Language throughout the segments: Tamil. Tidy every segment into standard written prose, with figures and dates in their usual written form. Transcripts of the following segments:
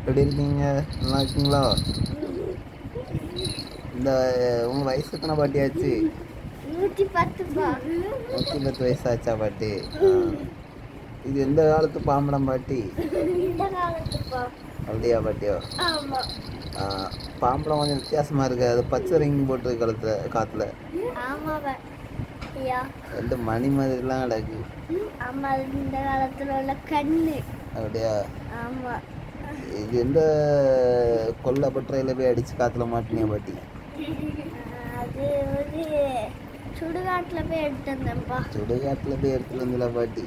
எப்படி இருக்கீங்க? நல்லா இருக்கீங்களா? இந்த உங்க வயசு எத்தனை பாட்டி ஆச்சு? 110 110 வயசாச்சா பாட்டி? இது எந்த காலத்து பாம்படம் பாட்டி? இந்த காலத்துப்பா. அப்படியா பாட்டியோ? ஆமா. ஆ, பாம்படம் கொஞ்சம் வித்தியாசமா இருக்கு. அது பச்சை ரிங் போட்டு கழுத்துல காத்துல ஆமாவ ஐயா. ரெண்டு மணி மாதிரிலாம் கிடக்கு. ஆமா, அது இந்த காலத்துல உள்ள கண்ணு. அப்படியா? ஆமா. இது எந்த கொல்லை பட்டறையில போய் அடிச்சு காத்துல மாட்டினியா பாட்டி? அது ஒரு சுடுகாட்டுல போய் எடுத்து வந்தேன்ப்பா. சுடுகாட்டுல போய் எடுத்துட்டு வந்துல பாட்டி?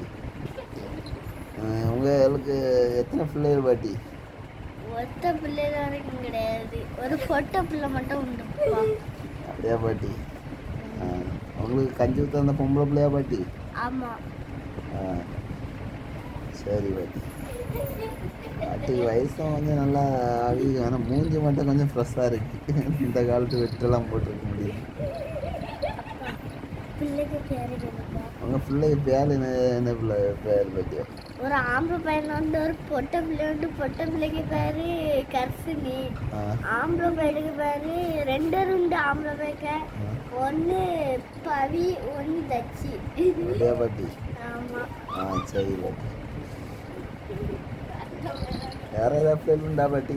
உங்களுக்கு எத்தனை பிள்ளைகள் பாட்டி? ஒத்த பிள்ளைகள் வரைக்கும் கிடையாது, ஒரு பொட்ட பிள்ளை மட்டும் உண்டுப்பா. அப்படியா பாட்டி? உங்களுக்கு கஞ்சி ஊற்ற அந்த பொம்பளை பிள்ளையா பாட்டி? ஆமா. சரி பாட்டி. பாட்டி வயசும் கொஞ்சம் நல்லா ஆகுது, ஆனால் மூஞ்சி மட்டும் கொஞ்சம் ஃப்ரெஷ்ஷாக இருக்கு. இந்த காலத்து வெட்டெல்லாம் போட்டிருக்க முடியும். பிள்ளைக்கு பேரு என்னப்பா? உங்கள் பிள்ளைக்கு பேர் என்ன பிள்ளை பேர் பாட்டியோ? ஒரு ஆம்பளை பையன் வந்து ஒரு பொட்டை பிள்ளை உண்டு. பொட்டை பிள்ளைக்கு பேரு கர்சினி. ஆம்பளை பையனுக்கு பேரு ரெண்டு உண்டு. ஆம்பளை பையக்க ஒன்று பவி, ஒன்று தச்சி. அப்படியா பாட்டி? ஆமா. சரி பாட்டி. வேற ஏதாவது பிள்ளை உண்டா பாட்டி?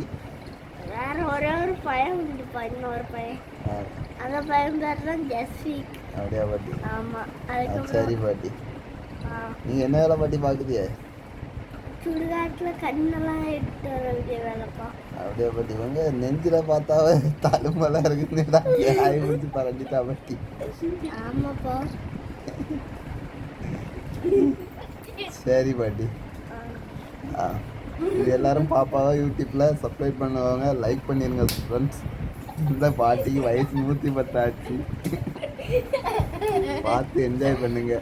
வேற ஒரே ஒரு பையன் உண்டுப்பா, இன்னொரு பையன். அந்த பையன் பேர் தான் ஜஸ்விக். அப்படியா பாட்டி? ஆமா. சரி பாட்டி. நீங்க என்ன வேலை பாட்டி பாக்குதிய? சுடுகாட்டுல கண்ணெல்லாம் எடுத்து வர வேண்டிய வேலைப்பா. அப்படியே பாட்டி. உங்க நெஞ்சில பார்த்தாவே தழும்பெல்லாம் இருக்குதுடா. ஆய் முடிச்சு பரண்டிட்டா பாட்டி. ஆமாப்பா. சரி பாட்டி. இது எல்லாரும் பாப்பாவை யூடியூப்ல சப்ஸ்கிரைப் பண்ணுவாங்க, லைக் பண்ணிருங்க ஃப்ரெண்ட்ஸ். இந்த பாட்டிக்கு வயசு 110 ஆச்சு. பார்த்து என்ஜாய் பண்ணுங்க.